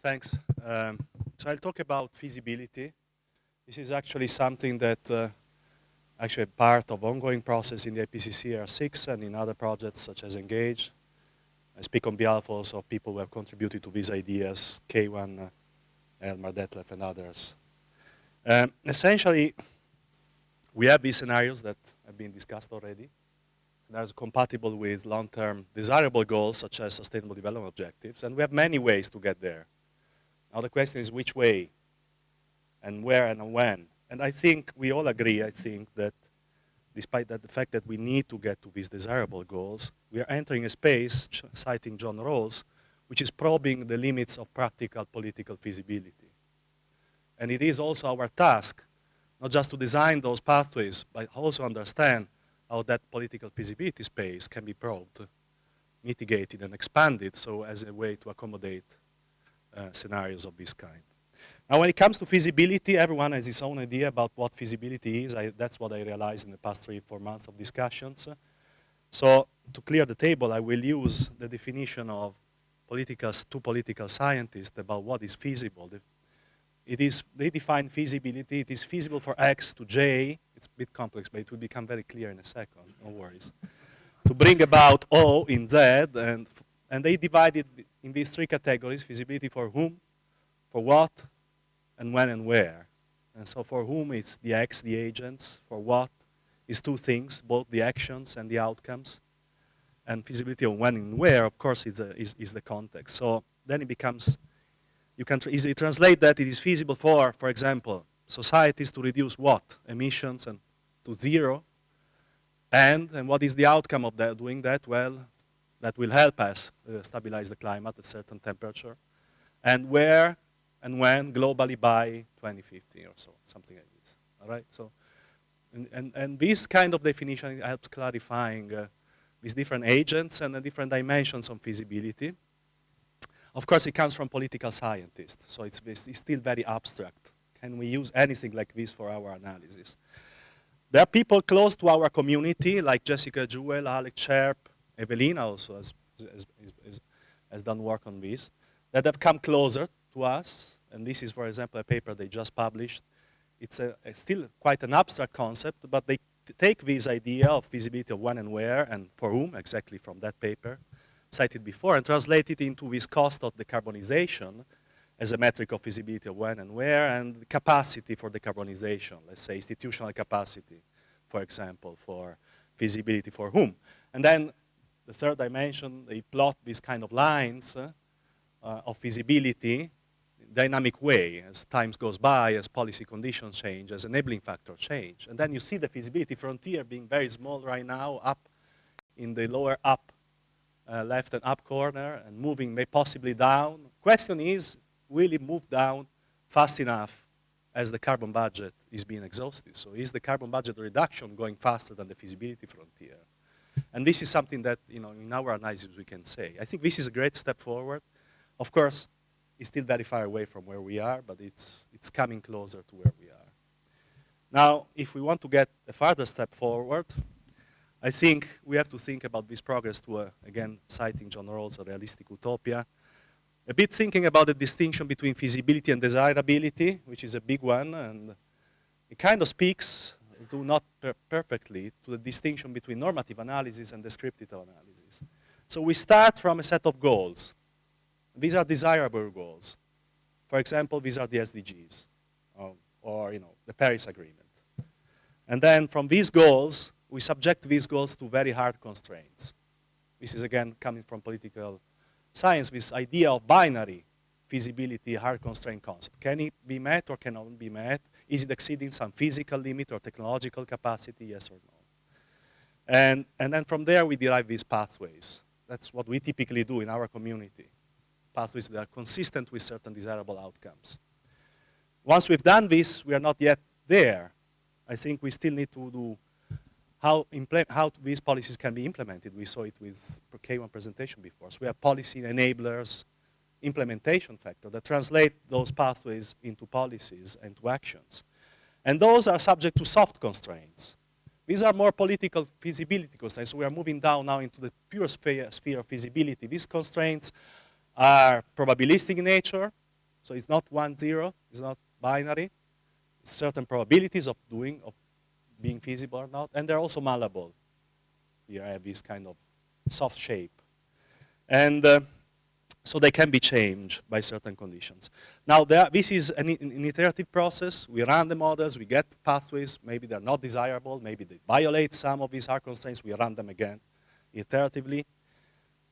Thanks. So I'll talk about feasibility. This is actually something that actually part of ongoing process in the IPCC R6 and in other projects such as Engage. I speak on behalf also of people who have contributed to these ideas, K1, Elmar Detlef and others. Essentially, we have these scenarios that have been discussed already. That are compatible with long-term desirable goals such as sustainable development objectives, and we have many ways to get there. Now the question is which way, and where and when. And I think we all agree, that despite the fact that we need to get to these desirable goals, we are entering a space, citing John Rawls, which is probing the limits of practical political feasibility. And it is also our task, not just to design those pathways, but also understand how that political feasibility space can be probed, mitigated, and expanded so as a way to accommodate scenarios of this kind. Now, when it comes to feasibility, everyone has his own idea about what feasibility is. That's what I realized in the past 3-4 months of discussions. So to clear the table, I will use the definition of two political scientists about what is feasible. They define feasibility. It is feasible for X to J. It's a bit complex, but it will become very clear in a second, no worries. To bring about O in Z, and they divide it in these 3 categories: feasibility for whom, for what, and when and where. And so for whom it's the X, the agents. For what is 2 things, both the actions and the outcomes. And feasibility of when and where, of course, is the context. So then it becomes, you can easily translate that it is feasible for example, societies to reduce what? Emissions and to 0. And what is the outcome of that, doing that? Well, that will help us stabilize the climate at a certain temperature. And where and when globally by 2050 or so, something like this. All right? So, and this kind of definition helps clarifying these different agents and the different dimensions of feasibility. Of course, it comes from political scientists, so it's still very abstract. Can we use anything like this for our analysis? There are people close to our community, like Jessica Jewell, Alex Sharp, Evelina also has done work on this, that have come closer to us. And this is, for example, a paper they just published. It's still quite an abstract concept, but they take this idea of feasibility of when and where and for whom, exactly from that paper cited before, and translate it into this cost of decarbonization as a metric of feasibility of when and where, and capacity for decarbonization, let's say institutional capacity, for example, for feasibility for whom. And then the third dimension, they plot these kind of lines of feasibility in a dynamic way as time goes by, as policy conditions change, as enabling factors change. And then you see the feasibility frontier being very small right now, up in the lower up left and up corner, and moving may possibly down. Question is, will it move down fast enough as the carbon budget is being exhausted? So is the carbon budget reduction going faster than the feasibility frontier? And this is something that, in our analysis we can say. I think this is a great step forward. Of course, it's still very far away from where we are, but it's coming closer to where we are. Now, if we want to get a further step forward, I think we have to think about this progress to, again, citing John Rawls, a realistic utopia, a bit thinking about the distinction between feasibility and desirability, which is a big one, and it kind of speaks, though not perfectly, to the distinction between normative analysis and descriptive analysis. So we start from a set of goals. These are desirable goals. For example, these are the SDGs, or the Paris Agreement. And then from these goals, we subject these goals to very hard constraints. This is, again, coming from political science, this idea of binary feasibility, hard constraint concept. Can it be met or cannot be met? Is it exceeding some physical limit or technological capacity, yes or no? And then from there, we derive these pathways. That's what we typically do in our community. Pathways that are consistent with certain desirable outcomes. Once we've done this, we are not yet there. I think we still need to do how these policies can be implemented. We saw it with K1 presentation before. So we have policy enablers, implementation factor that translate those pathways into policies and to actions. And those are subject to soft constraints. These are more political feasibility constraints. So we are moving down now into the pure sphere of feasibility. These constraints are probabilistic in nature. So it's not 1, 0, it's not binary. It's certain probabilities of being feasible or not, and they're also malleable. Here I have this kind of soft shape. And so they can be changed by certain conditions. Now, this is an iterative process. We run the models, we get pathways. Maybe they're not desirable. Maybe they violate some of these hard constraints. We run them again iteratively.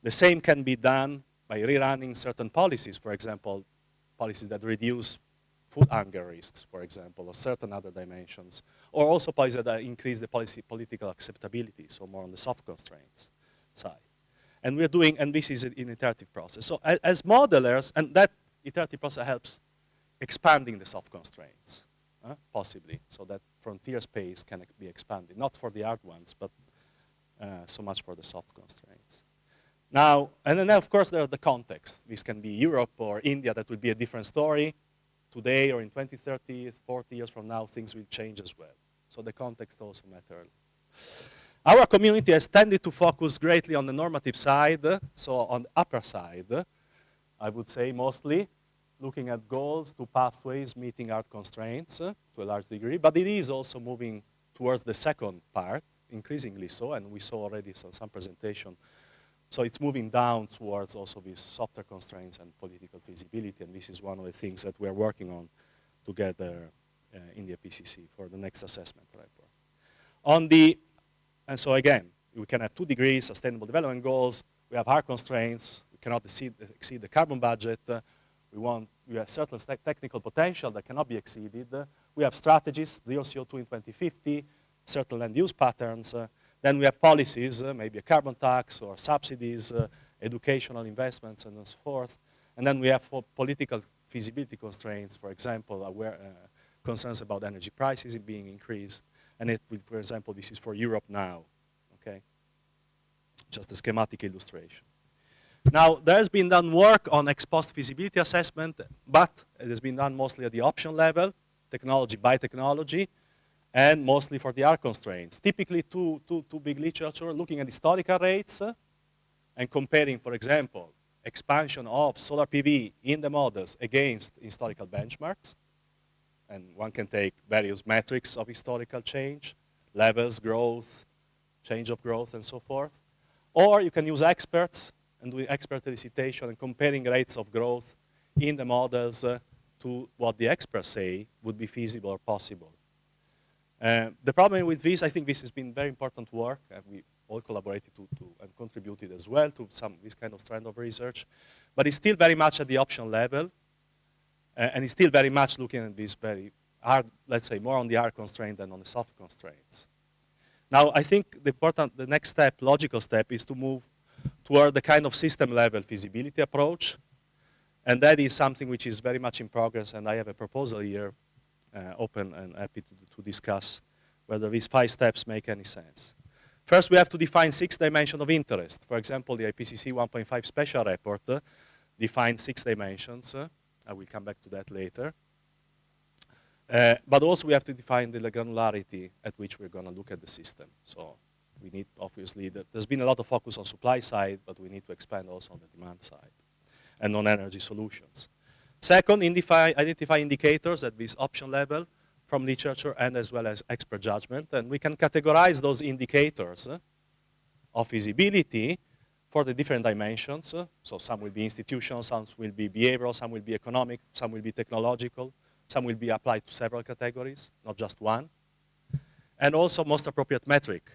The same can be done by rerunning certain policies, for example, policies that reduce food hunger risks, for example, or certain other dimensions, or also policies that increase the political acceptability, so more on the soft constraints side. And we're doing, and this is an iterative process. So as modelers, and that iterative process helps expanding the soft constraints, possibly, so that frontier space can be expanded, not for the hard ones, but so much for the soft constraints. Now, and then of course there's the context. This can be Europe or India, that will be a different story. Today or in 20, 30, 40 years from now, things will change as well. So the context also matters. Our community has tended to focus greatly on the normative side, so on the upper side, I would say mostly, looking at goals to pathways, meeting hard constraints to a large degree, but it is also moving towards the second part, increasingly so, and we saw already some presentation. So it's moving down towards also these softer constraints and political feasibility, and this is one of the things that we're working on together in the IPCC for the next assessment report. And so again, we can have 2 degrees, sustainable development goals, we have hard constraints, we cannot exceed the carbon budget, we have certain technical potential that cannot be exceeded, we have strategies, 0 CO2 in 2050, certain land use patterns, then we have policies, maybe a carbon tax or subsidies, educational investments and so forth, and then we have political feasibility constraints, for example, concerns about energy prices being increased. And for example, this is for Europe now, okay? Just a schematic illustration. Now, there has been done work on ex post feasibility assessment, but it has been done mostly at the option level, technology by technology, and mostly for the hard constraints. Typically, two big literature looking at historical rates and comparing, for example, expansion of solar PV in the models against historical benchmarks. And one can take various metrics of historical change, levels, growth, change of growth, and so forth. Or you can use experts and do expert elicitation and comparing rates of growth in the models to what the experts say would be feasible or possible. The problem with this, I think this has been very important work. We all collaborated and contributed as well to this kind of strand of research. But it's still very much at the option level. And it's still very much looking at this very hard, let's say, more on the hard constraint than on the soft constraints. Now, I think the next step, logical step, is to move toward the kind of system-level feasibility approach. And that is something which is very much in progress, and I have a proposal here, open and happy to discuss whether these 5 steps make any sense. First, we have to define 6 dimensions of interest. For example, the IPCC 1.5 special report defined 6 dimensions. I will come back to that later. But also we have to define the granularity at which we're going to look at the system. So we need, obviously, there's been a lot of focus on supply side, but we need to expand also on the demand side and on energy solutions. Second, identify indicators at this option level from literature and as well as expert judgment. And we can categorize those indicators of feasibility for the different dimensions. So some will be institutional, some will be behavioral, some will be economic, some will be technological, some will be applied to several categories, not just one. And also most appropriate metric.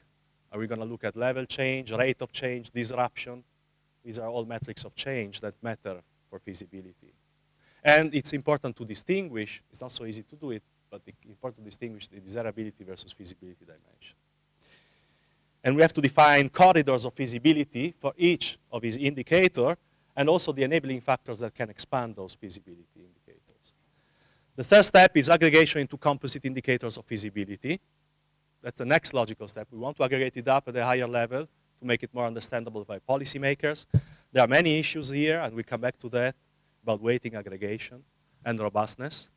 Are we going to look at level change, rate of change, disruption? These are all metrics of change that matter for feasibility. And it's important to distinguish, it's not so easy to do it, but it's important to distinguish the desirability versus feasibility dimension. And we have to define corridors of feasibility for each of these indicators, and also the enabling factors that can expand those feasibility indicators. The third step is aggregation into composite indicators of feasibility. That's the next logical step. We want to aggregate it up at a higher level to make it more understandable by policymakers. There are many issues here, and we come back to that, about weighting aggregation and robustness.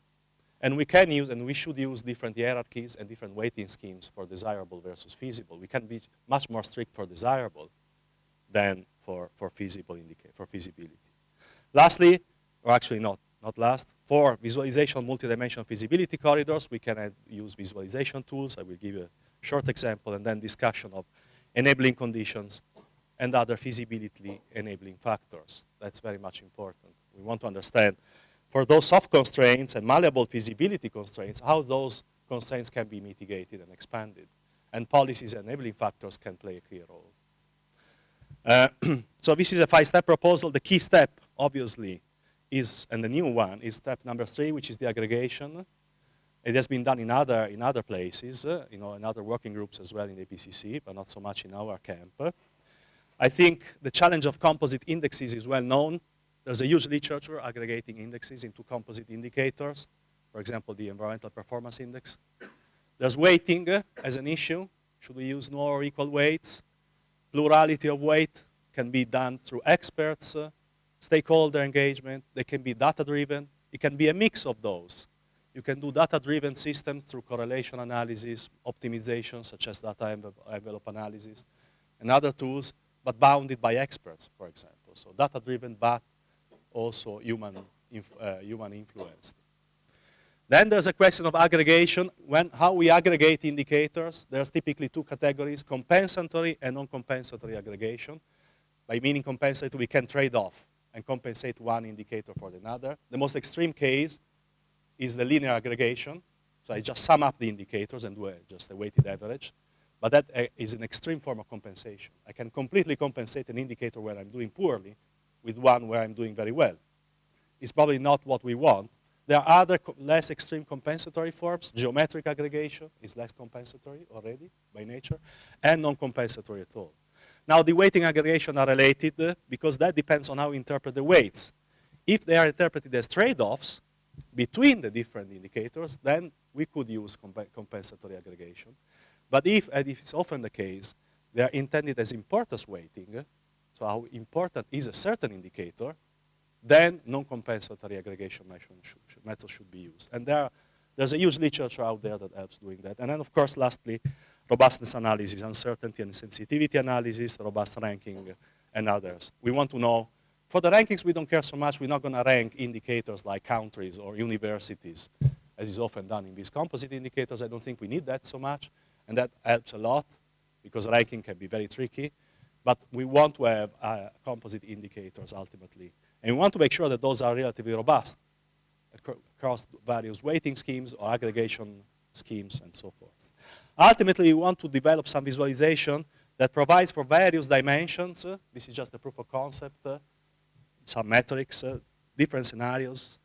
And we can use, and we should use, different hierarchies and different weighting schemes for desirable versus feasible. We can be much more strict for desirable than for feasibility. Lastly, or actually not not last, for visualization multidimensional feasibility corridors, we can use visualization tools. I will give you a short example, and then discussion of enabling conditions and other feasibility enabling factors. That's very much important. We want to understand, for those soft constraints and malleable feasibility constraints, how those constraints can be mitigated and expanded. And policies enabling factors can play a clear role. So this is a 5-step proposal. The key step, obviously, is, and the new one, is step number 3, which is the aggregation. It has been done in other places, in other working groups as well in the APCC, but not so much in our camp. I think the challenge of composite indexes is well known. There's a huge literature aggregating indexes into composite indicators, for example, the environmental performance index. There's weighting as an issue. Should we use no or equal weights? Plurality of weight can be done through experts, stakeholder engagement. They can be data-driven. It can be a mix of those. You can do data-driven systems through correlation analysis, optimization, such as data envelope analysis, and other tools, but bounded by experts, for example. So data-driven, but also human influenced. Then there's a question of aggregation. How we aggregate indicators, there's typically 2 categories, compensatory and non-compensatory aggregation. By meaning compensatory, we can trade off and compensate one indicator for another. The most extreme case is the linear aggregation. So I just sum up the indicators and do just a weighted average. But that is an extreme form of compensation. I can completely compensate an indicator where I'm doing poorly with one where I'm doing very well. It's probably not what we want. There are other less extreme compensatory forms. Geometric aggregation is less compensatory already by nature, and non-compensatory at all. Now, the weighting aggregation are related because that depends on how we interpret the weights. If they are interpreted as trade-offs between the different indicators, then we could use compensatory aggregation. But if, and if it's often the case, they are intended as importance weighting, so how important is a certain indicator, then non-compensatory aggregation method should be used. And there's a huge literature out there that helps doing that. And then, of course, lastly, robustness analysis, uncertainty and sensitivity analysis, robust ranking, and others. We want to know, for the rankings, we don't care so much. We're not going to rank indicators like countries or universities, as is often done in these composite indicators. I don't think we need that so much, and that helps a lot, because ranking can be very tricky. But we want to have composite indicators, ultimately. And we want to make sure that those are relatively robust across various weighting schemes or aggregation schemes and so forth. Ultimately, we want to develop some visualization that provides for various dimensions. This is just a proof of concept, some metrics, different scenarios,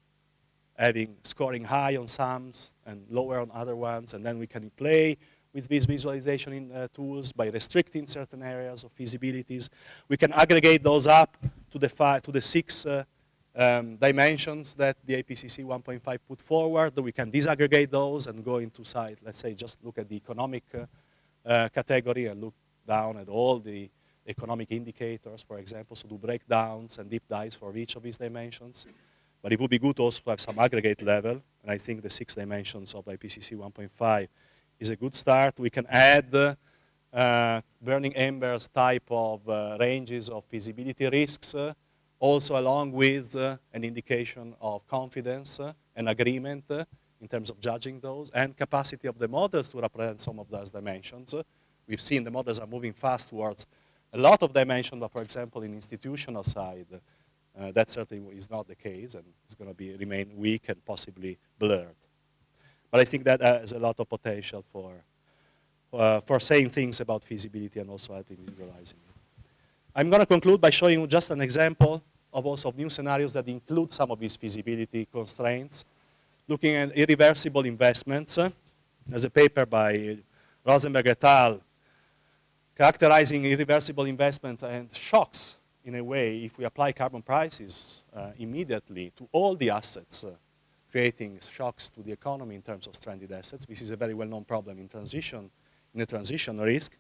scoring high on some and lower on other ones, and then we can play with these visualization tools by restricting certain areas of feasibilities. We can aggregate those up to the 6 dimensions that the APCC 1.5 put forward. We can disaggregate those and go into side, let's say, just look at the economic category and look down at all the economic indicators, for example, so do breakdowns and deep dives for each of these dimensions. But it would be good also to have some aggregate level, and I think the 6 dimensions of IPCC 1.5 is a good start. We can add burning embers type of ranges of feasibility risks, also along with an indication of confidence and agreement in terms of judging those, and capacity of the models to represent some of those dimensions. We've seen the models are moving fast towards a lot of dimensions, but for example, in institutional side, that certainly is not the case, and it's going to remain weak and possibly blurred. But I think that has a lot of potential for saying things about feasibility and also helping visualizing it. I'm going to conclude by showing you just an example of also new scenarios that include some of these feasibility constraints. Looking at irreversible investments, there's a paper by Rosenberg et al. Characterizing irreversible investment and shocks, in a way, if we apply carbon prices immediately to all the assets, creating shocks to the economy in terms of stranded assets. This is a very well-known problem in a transition risk.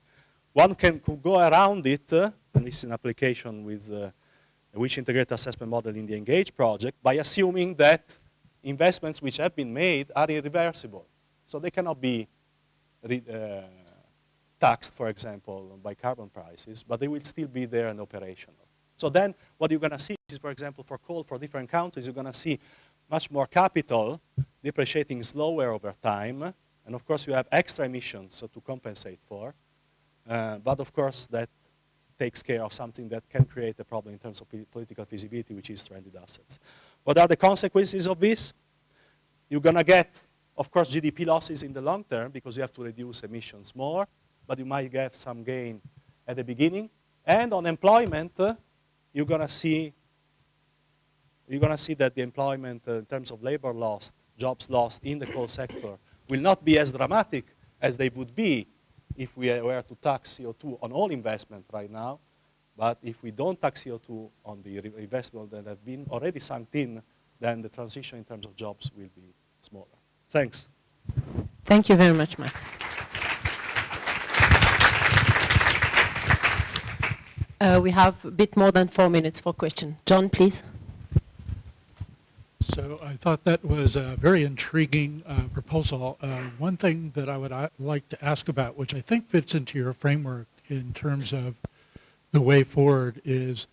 One can go around it, and this is an application with a which integrated assessment model in the ENGAGE project, by assuming that investments which have been made are irreversible. So they cannot be taxed, for example, by carbon prices, but they will still be there and operational. So then what you're going to see is, for example, for coal for different countries, you're going to see much more capital, depreciating slower over time, and of course you have extra emissions to compensate for. But of course that takes care of something that can create a problem in terms of political feasibility, which is stranded assets. What are the consequences of this? You're going to get, of course, GDP losses in the long term because you have to reduce emissions more, but you might get some gain at the beginning. And on employment, you're going to see that the employment in terms of labor lost, jobs lost in the coal sector will not be as dramatic as they would be if we were to tax CO2 on all investment right now. But if we don't tax CO2 on the investment that have been already sunk in, then the transition in terms of jobs will be smaller. Thanks. Thank you very much, Max. We have a bit more than 4 minutes for question. John, please. So I thought that was a very intriguing proposal. One thing that I would like to ask about, which I think fits into your framework in terms of the way forward, is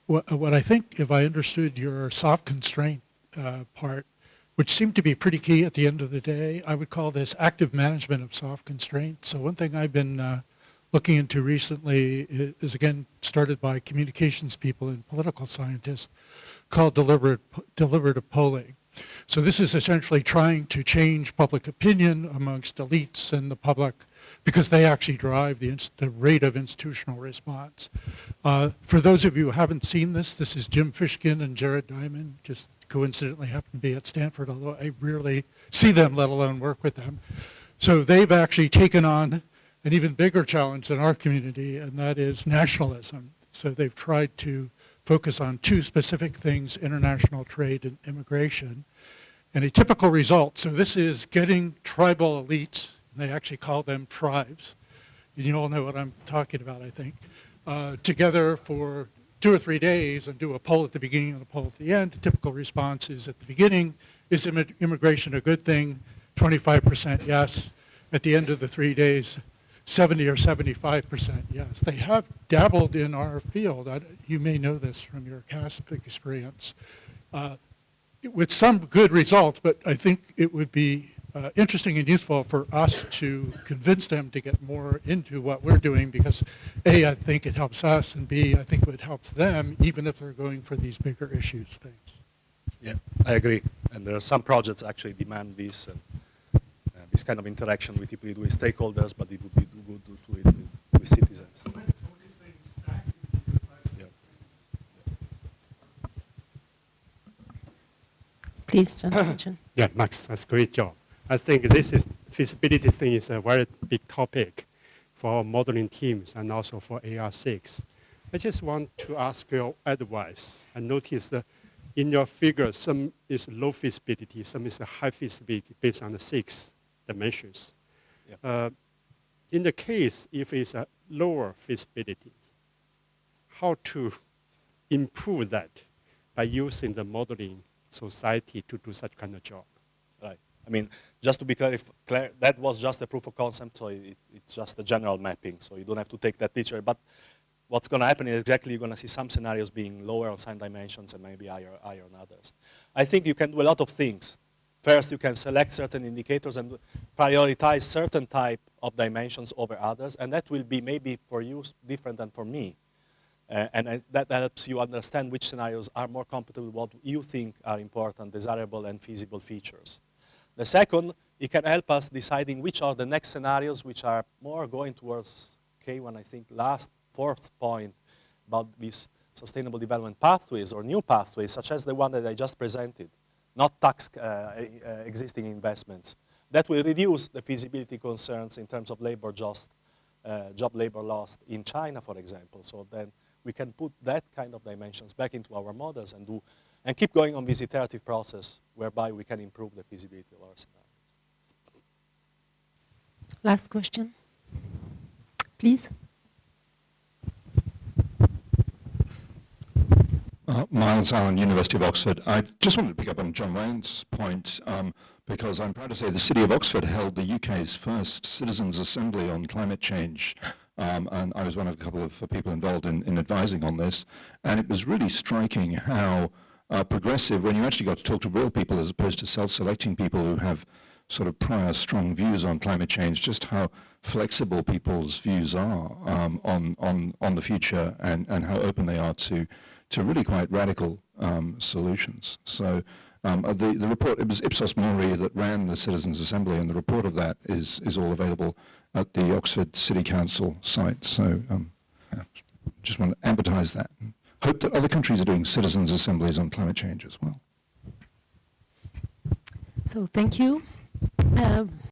what I think, if I understood your soft constraint part, which seemed to be pretty key at the end of the day, I would call this active management of soft constraints. So one thing I've been looking into recently is, again, started by communications people and political scientists, called deliberative polling. So this is essentially trying to change public opinion amongst elites and the public because they actually drive the rate of institutional response. For those of you who haven't seen this is Jim Fishkin and Jared Diamond, just coincidentally happen to be at Stanford, although I rarely see them, let alone work with them. So they've actually taken on an even bigger challenge in our community, and that is nationalism. So they've tried to focus on two specific things, international trade and immigration. And a typical result, so this is getting tribal elites, they actually call them tribes, and you all know what I'm talking about, I think, together for 2 or 3 days and do a poll at the beginning and a poll at the end. The typical response is at the beginning, is immigration a good thing? 25% yes. At the end of the 3 days, 70 or 75% yes. They have dabbled in our field. You may know this from your CASP experience. With some good results, but I think it would be interesting and useful for us to convince them to get more into what we're doing because A, I think it helps us, and B, I think it helps them even if they're going for these bigger issues. Thanks. Yeah, I agree. And there are some projects actually demand this. This kind of interaction we typically do with stakeholders, but it would be good to do it with citizens. Yeah. Please, John. Yeah, Max, that's a great job. I think this feasibility thing is a very big topic for our modeling teams and also for AR6. I just want to ask your advice. I noticed that in your figures, some is low feasibility, some is a high feasibility based on the 6 dimensions. Yeah. In the case, if it's a lower feasibility, how to improve that by using the modeling society to do such kind of job? Right. I mean, just to be clear, that was just a proof of concept, so it's just a general mapping, so you don't have to take that literally. But what's going to happen is exactly you're going to see some scenarios being lower on some dimensions and maybe higher on others. I think you can do a lot of things. First, you can select certain indicators and prioritize certain type of dimensions over others, and that will be maybe for you different than for me. That helps you understand which scenarios are more compatible with what you think are important, desirable, and feasible features. The second, it can help us deciding which are the next scenarios which are more going towards K1, I think, last 4th point about these sustainable development pathways or new pathways, such as the one that I just presented. Not tax existing investments. That will reduce the feasibility concerns in terms of job labor lost in China, for example. So then we can put that kind of dimensions back into our models and keep going on this iterative process whereby we can improve the feasibility of our scenarios. Last question, please. Miles Allen, University of Oxford. I just wanted to pick up on John Wayne's point because I'm proud to say the City of Oxford held the UK's first Citizens' Assembly on climate change. And I was one of a couple of people involved in advising on this. And it was really striking how progressive when you actually got to talk to real people as opposed to self-selecting people who have sort of prior strong views on climate change, just how flexible people's views are on the future and how open they are to really quite radical solutions. So the report, it was Ipsos Mori that ran the Citizens' Assembly, and the report of that is all available at the Oxford City Council site. So just want to advertise that. Hope that other countries are doing citizens' assemblies on climate change as well. So thank you.